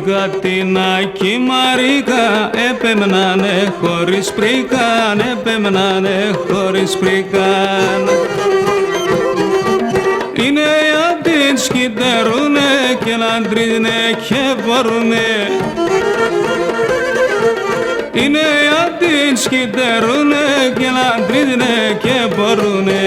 Κατίνα κι η Μαρίκα έπεμνανε χωρίς πρίκαν, έπεμνανε χωρίς πρίκαν. Οι νέοι αντίν σκυτερούνε και λαντρίζουνε και μπορούνε. Οι νέοι αντίν σκυτερούνε και λαντρίζουνε και μπορούνε.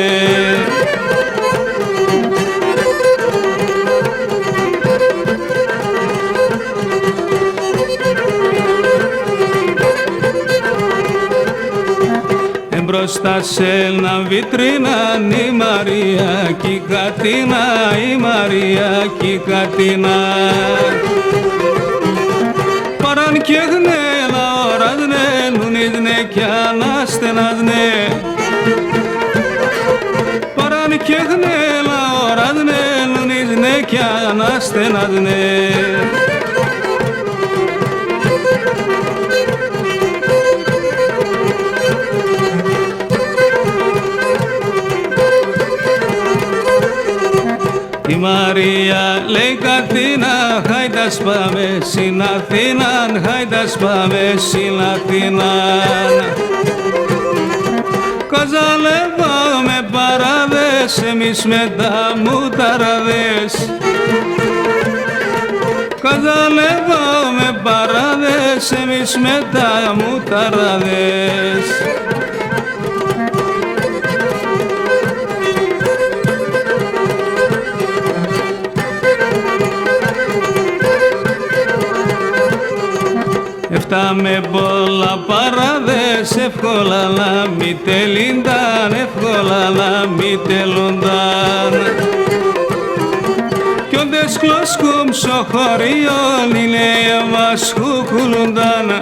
Μπροστά σε ένα βιτρίναν η Μαρία κι η Κατίνα, η Μαρία κι η Κατίνα. Παράν και γνέλα οράζνε, νουνίζνε κι αναστενάζνε. Παράν και γνέλα οράζνε, νουνίζνε κι αναστενάζνε. Η Μαρία λέει Κατίνα, χάιντας πάμε στην Αθήναν, χάιντας πάμε στην Αθήναν. Καζαλεύαμε παράδες, εμείς με τα μουταράδες. Καζαλεύαμε παράδες, εμείς με τα μουταράδες. Έφταμε πολλά παράδες, εύκολα να μη τελούνταν, εύκολα να μη τελούνταν. Κι όντες κλωσκούμ στο χωριό, οι νέοι μας κουκουλούνταν.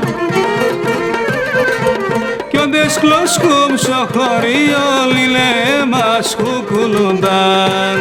Κι όντες κλωσκούμ στο χωριό, οι νέοι μας κουκουλούνταν.